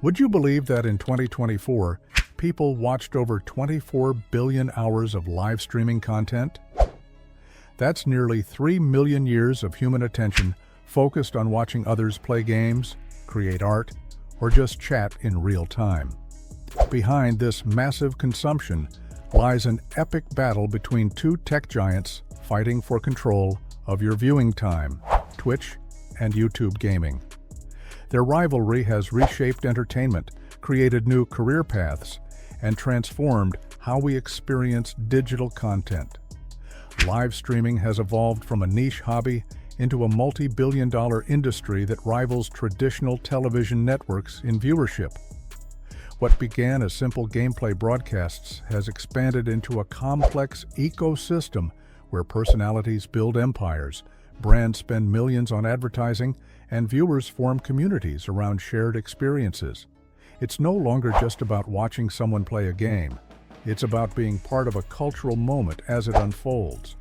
Would you believe that in 2024, people watched over 24 billion hours of live streaming content? That's nearly 3 million years of human attention focused on watching others play games, create art, or just chat in real time. Behind this massive consumption lies an epic battle between two tech giants fighting for control of your viewing time, Twitch and YouTube gaming. Their rivalry has reshaped entertainment, created new career paths, and transformed how we experience digital content. Live streaming has evolved from a niche hobby into a multi-billion-dollar industry that rivals traditional television networks in viewership. What began as simple gameplay broadcasts has expanded into a complex ecosystem where personalities build empires, brands spend millions on advertising, and viewers form communities around shared experiences. It's no longer just about watching someone play a game. It's about being part of a cultural moment as it unfolds.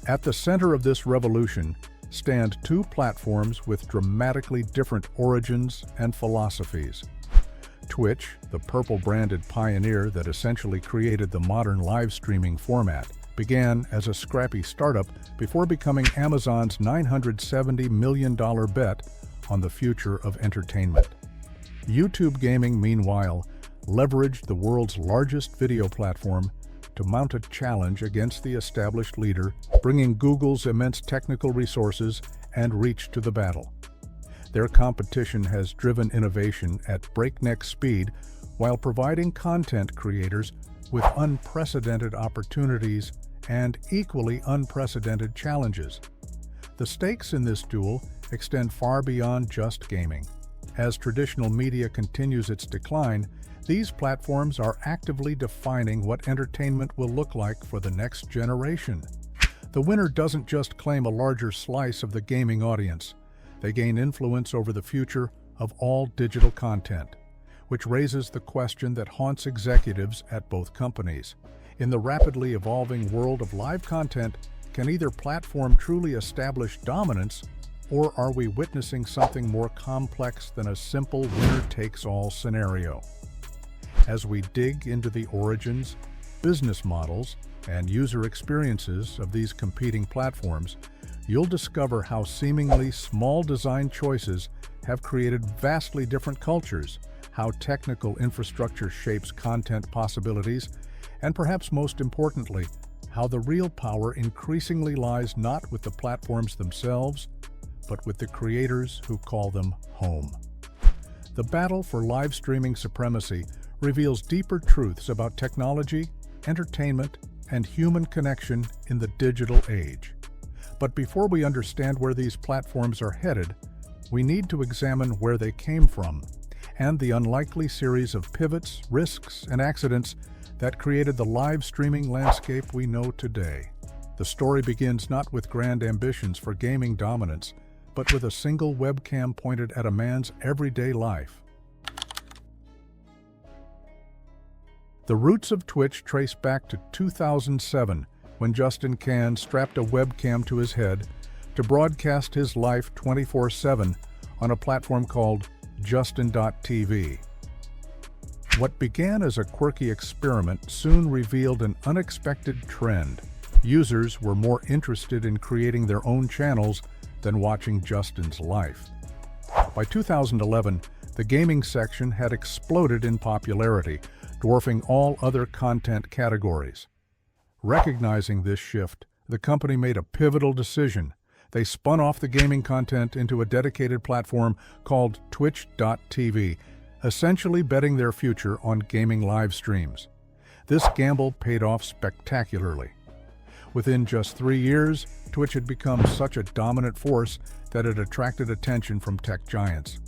At the center of this revolution stand two platforms with dramatically different origins and philosophies. Twitch, the purple-branded pioneer that essentially created the modern live streaming format, began as a scrappy startup before becoming Amazon's $970 million bet on the future of entertainment. YouTube gaming, meanwhile, leveraged the world's largest video platform to mount a challenge against the established leader, bringing Google's immense technical resources and reach to the battle. Their competition has driven innovation at breakneck speed while providing content creators with unprecedented opportunities and equally unprecedented challenges. The stakes in this duel extend far beyond just gaming. As traditional media continues its decline, these platforms are actively defining what entertainment will look like for the next generation. The winner doesn't just claim a larger slice of the gaming audience. They gain influence over the future of all digital content, which raises the question that haunts executives at both companies. In the rapidly evolving world of live content, can either platform truly establish dominance, or are we witnessing something more complex than a simple winner-takes-all scenario? As we dig into the origins, business models, and user experiences of these competing platforms, you'll discover how seemingly small design choices have created vastly different cultures, how technical infrastructure shapes content possibilities, and perhaps most importantly, how the real power increasingly lies not with the platforms themselves, but with the creators who call them home. The battle for live streaming supremacy reveals deeper truths about technology, entertainment, and human connection in the digital age. But before we understand where these platforms are headed, we need to examine where they came from and the unlikely series of pivots, risks, and accidents that created the live streaming landscape we know today. The story begins not with grand ambitions for gaming dominance, but with a single webcam pointed at a man's everyday life. The roots of Twitch trace back to 2007, when Justin Kan strapped a webcam to his head to broadcast his life 24/7 on a platform called Justin.tv. What began as a quirky experiment soon revealed an unexpected trend. Users were more interested in creating their own channels than watching Justin's life. By 2011, the gaming section had exploded in popularity, dwarfing all other content categories. Recognizing this shift, the company made a pivotal decision. They spun off the gaming content into a dedicated platform called Twitch.tv, essentially betting their future on gaming live streams. This gamble paid off spectacularly. Within just 3 years, Twitch had become such a dominant force that it attracted attention from tech giants.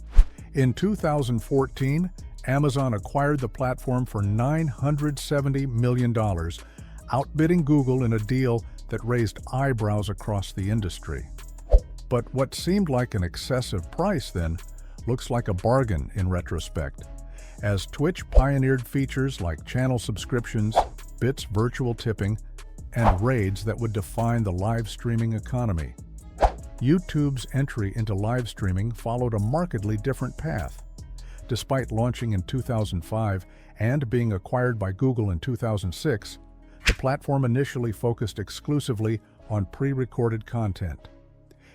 In 2014, Amazon acquired the platform for $970 million, outbidding Google in a deal that raised eyebrows across the industry. But what seemed like an excessive price then looks like a bargain in retrospect, as Twitch pioneered features like channel subscriptions, bits virtual tipping, and raids that would define the live streaming economy. YouTube's entry into live streaming followed a markedly different path. Despite launching in 2005 and being acquired by Google in 2006, the platform initially focused exclusively on pre-recorded content.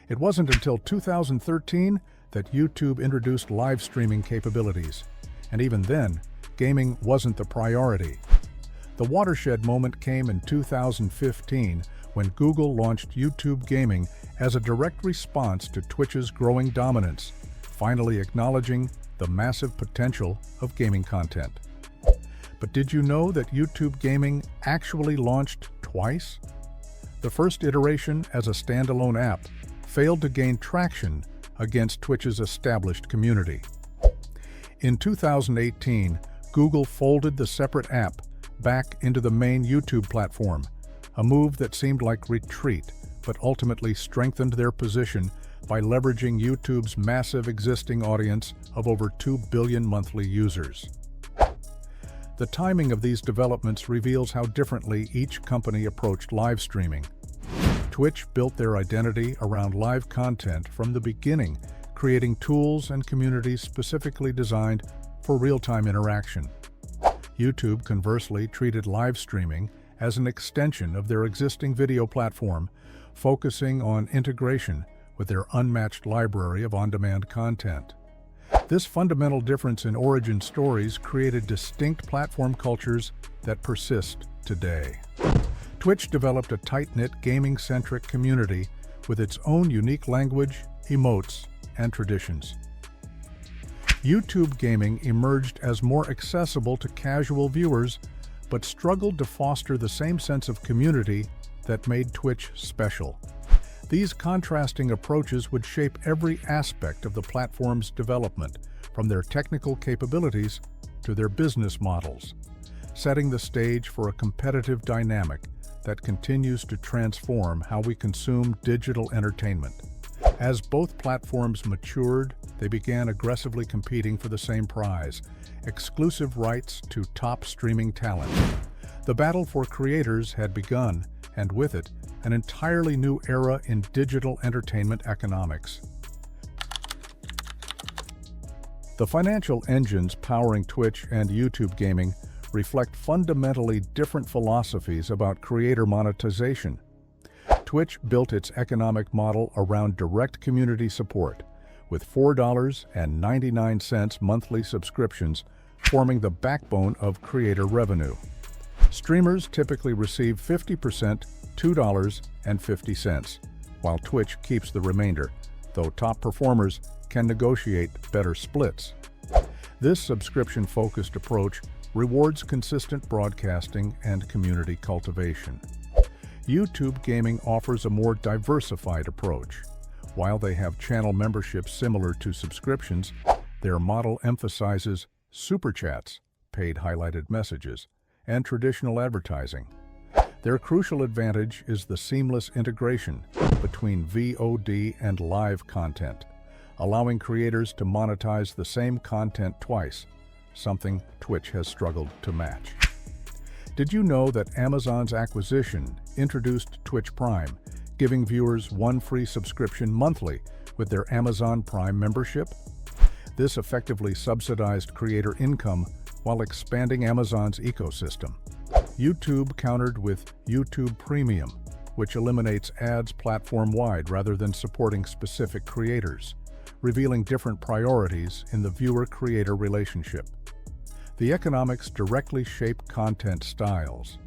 It wasn't until 2013 that YouTube introduced live streaming capabilities, and even then, gaming wasn't the priority. The watershed moment came in 2015 when Google launched YouTube Gaming as a direct response to Twitch's growing dominance, finally acknowledging the massive potential of gaming content. But did you know that YouTube Gaming actually launched twice? The first iteration as a standalone app failed to gain traction against Twitch's established community. In 2018, Google folded the separate app back into the main YouTube platform, a move that seemed like retreat, but ultimately strengthened their position by leveraging YouTube's massive existing audience of over 2 billion monthly users. The timing of these developments reveals how differently each company approached live streaming. Twitch built their identity around live content from the beginning, creating tools and communities specifically designed for real-time interaction. YouTube, conversely, treated live streaming as an extension of their existing video platform, focusing on integration with their unmatched library of on-demand content. This fundamental difference in origin stories created distinct platform cultures that persist today. Twitch developed a tight-knit, gaming-centric community with its own unique language, emotes, and traditions. YouTube Gaming emerged as more accessible to casual viewers, but struggled to foster the same sense of community that made Twitch special. These contrasting approaches would shape every aspect of the platform's development, from their technical capabilities to their business models, setting the stage for a competitive dynamic that continues to transform how we consume digital entertainment. As both platforms matured, they began aggressively competing for the same prize: exclusive rights to top streaming talent. The battle for creators had begun, and with it, an entirely new era in digital entertainment economics. The financial engines powering Twitch and YouTube Gaming reflect fundamentally different philosophies about creator monetization. Twitch built its economic model around direct community support, with $4.99 monthly subscriptions forming the backbone of creator revenue. Streamers typically receive 50%, $2.50, while Twitch keeps the remainder, though top performers can negotiate better splits. This subscription-focused approach rewards consistent broadcasting and community cultivation. YouTube Gaming offers a more diversified approach. While they have channel memberships similar to subscriptions, their model emphasizes super chats, paid highlighted messages, and traditional advertising. Their crucial advantage is the seamless integration between VOD and live content, allowing creators to monetize the same content twice, something Twitch has struggled to match. Did you know that Amazon's acquisition introduced Twitch Prime, giving viewers one free subscription monthly with their Amazon Prime membership? This effectively subsidized creator income while expanding Amazon's ecosystem. YouTube countered with YouTube Premium, which eliminates ads platform-wide rather than supporting specific creators, revealing different priorities in the viewer-creator relationship. The economics directly shape content styles.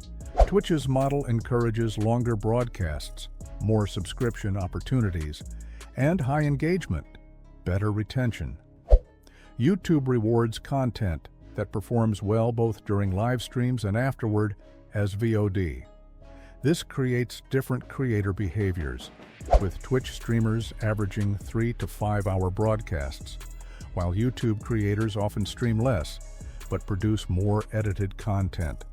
Twitch's model encourages longer broadcasts, more subscription opportunities, and high engagement, better retention. YouTube rewards content that performs well both during live streams and afterward as VOD. This creates different creator behaviors, with Twitch streamers averaging 3 to 5 hour broadcasts, while YouTube creators often stream less but produce more edited content.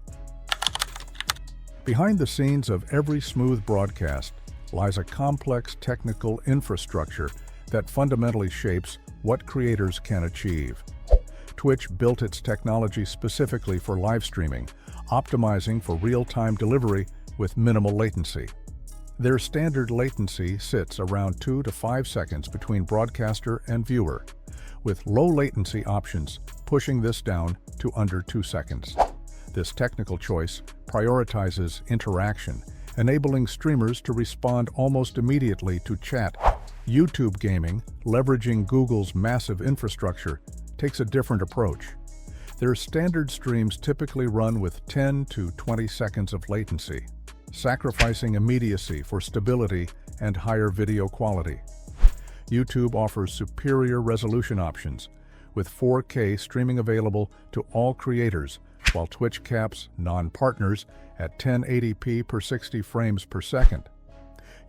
Behind the scenes of every smooth broadcast lies a complex technical infrastructure that fundamentally shapes what creators can achieve. Twitch built its technology specifically for live streaming, optimizing for real-time delivery with minimal latency. Their standard latency sits around 2 to 5 seconds between broadcaster and viewer, with low latency options, pushing this down to under 2 seconds. This technical choice prioritizes interaction, enabling streamers to respond almost immediately to chat. YouTube gaming, leveraging Google's massive infrastructure, takes a different approach. Their standard streams typically run with 10 to 20 seconds of latency, sacrificing immediacy for stability and higher video quality. YouTube offers superior resolution options, with 4K streaming available to all creators, while Twitch caps non-partners at 1080p per 60 frames per second.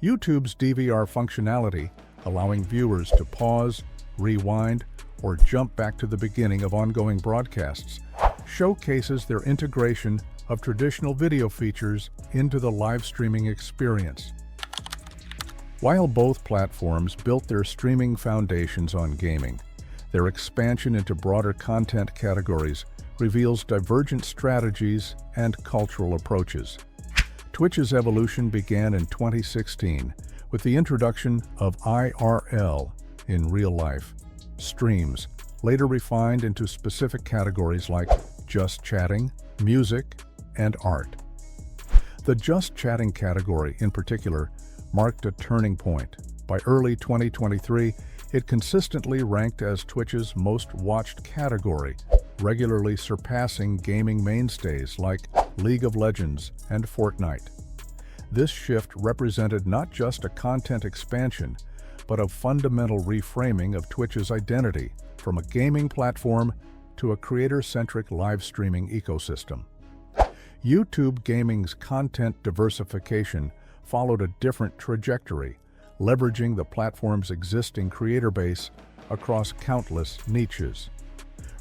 YouTube's DVR functionality, allowing viewers to pause, rewind, or jump back to the beginning of ongoing broadcasts, showcases their integration of traditional video features into the live streaming experience. While both platforms built their streaming foundations on gaming, their expansion into broader content categories reveals divergent strategies and cultural approaches. Twitch's evolution began in 2016 with the introduction of IRL, in real life, streams, later refined into specific categories like just chatting, music, and art. The just chatting category, in particular, marked a turning point. By early 2023, it consistently ranked as Twitch's most watched category, regularly surpassing gaming mainstays like League of Legends and Fortnite. This shift represented not just a content expansion, but a fundamental reframing of Twitch's identity from a gaming platform to a creator-centric live streaming ecosystem. YouTube gaming's content diversification followed a different trajectory, leveraging the platform's existing creator base across countless niches.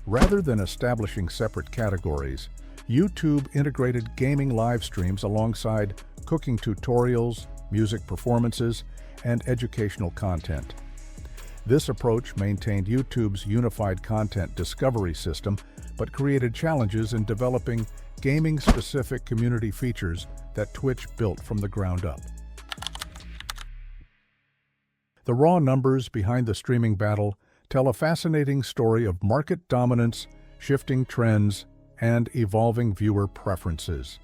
Rather than establishing separate categories, YouTube integrated gaming live streams alongside cooking tutorials, music performances, and educational content. This approach maintained YouTube's unified content discovery system, but created challenges in developing gaming-specific community features that Twitch built from the ground up. The raw numbers behind the streaming battle tell a fascinating story of market dominance, shifting trends, and evolving viewer preferences.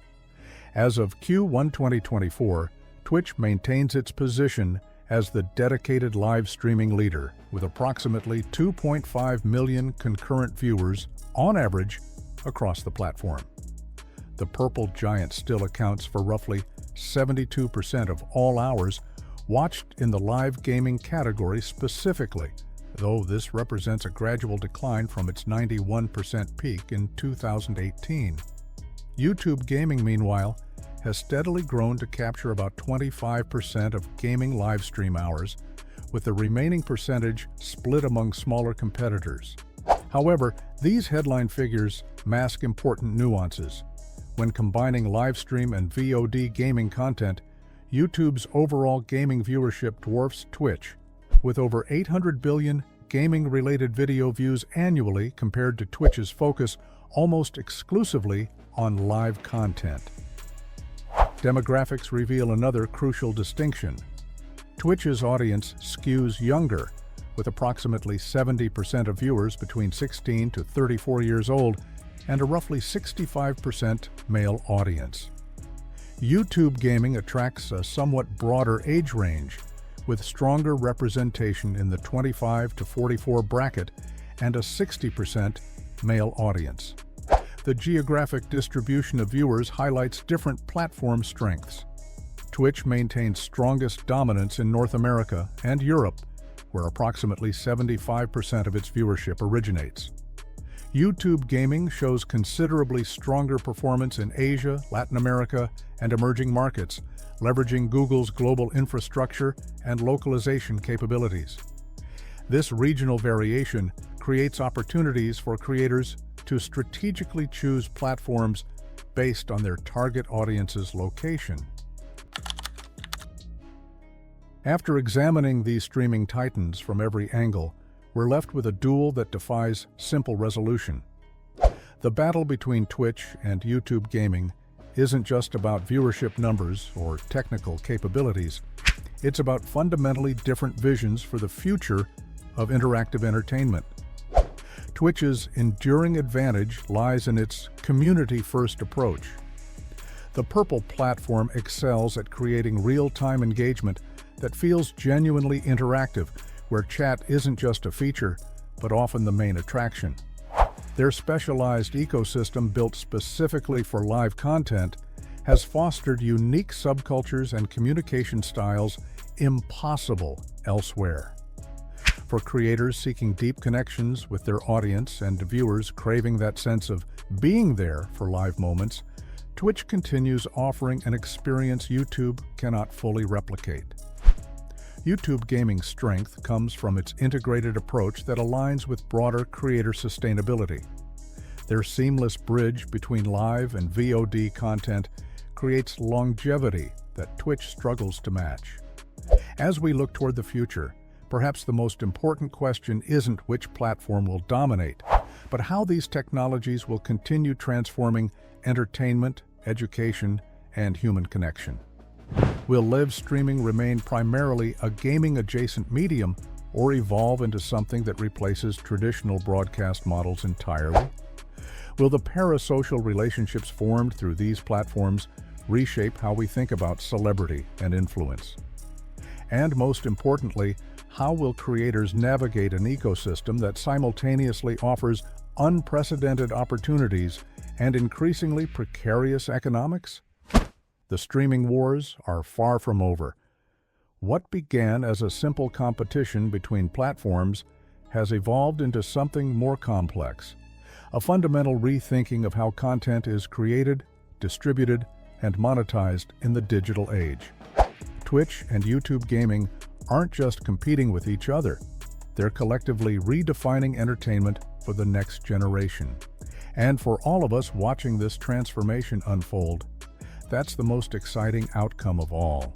As of Q1 2024, Twitch maintains its position as the dedicated live streaming leader, with approximately 2.5 million concurrent viewers on average across the platform. The purple giant still accounts for roughly 72% of all hours watched in the live gaming category specifically, though this represents a gradual decline from its 91% peak in 2018. YouTube gaming, meanwhile, has steadily grown to capture about 25% of gaming live stream hours, with the remaining percentage split among smaller competitors. However, these headline figures mask important nuances. When combining live stream and VOD gaming content, YouTube's overall gaming viewership dwarfs Twitch, with over 800 billion gaming-related video views annually compared to Twitch's focus almost exclusively on live content. Demographics reveal another crucial distinction. Twitch's audience skews younger, with approximately 70% of viewers between 16 to 34 years old and a roughly 65% male audience. YouTube gaming attracts a somewhat broader age range, with stronger representation in the 25 to 44 bracket and a 60% male audience. The geographic distribution of viewers highlights different platform strengths. Twitch maintains strongest dominance in North America and Europe, where approximately 75% of its viewership originates. YouTube gaming shows considerably stronger performance in Asia, Latin America, and emerging markets, leveraging Google's global infrastructure and localization capabilities. This regional variation creates opportunities for creators to strategically choose platforms based on their target audience's location. After examining these streaming titans from every angle, we're left with a duel that defies simple resolution. The battle between Twitch and YouTube gaming isn't just about viewership numbers or technical capabilities. It's about fundamentally different visions for the future of interactive entertainment. Twitch's enduring advantage lies in its community-first approach. The Purple platform excels at creating real-time engagement that feels genuinely interactive, where chat isn't just a feature, but often the main attraction. Their specialized ecosystem, built specifically for live content, has fostered unique subcultures and communication styles impossible elsewhere. For creators seeking deep connections with their audience and viewers craving that sense of being there for live moments, Twitch continues offering an experience YouTube cannot fully replicate. YouTube Gaming's strength comes from its integrated approach that aligns with broader creator sustainability. Their seamless bridge between live and VOD content creates longevity that Twitch struggles to match. As we look toward the future, perhaps the most important question isn't which platform will dominate, but how these technologies will continue transforming entertainment, education, and human connection. Will live streaming remain primarily a gaming-adjacent medium or evolve into something that replaces traditional broadcast models entirely? Will the parasocial relationships formed through these platforms reshape how we think about celebrity and influence? And most importantly, how will creators navigate an ecosystem that simultaneously offers unprecedented opportunities and increasingly precarious economics? The streaming wars are far from over. What began as a simple competition between platforms has evolved into something more complex, a fundamental rethinking of how content is created, distributed, and monetized in the digital age. Twitch and YouTube Gaming aren't just competing with each other, they're collectively redefining entertainment for the next generation. And for all of us watching this transformation unfold, that's the most exciting outcome of all.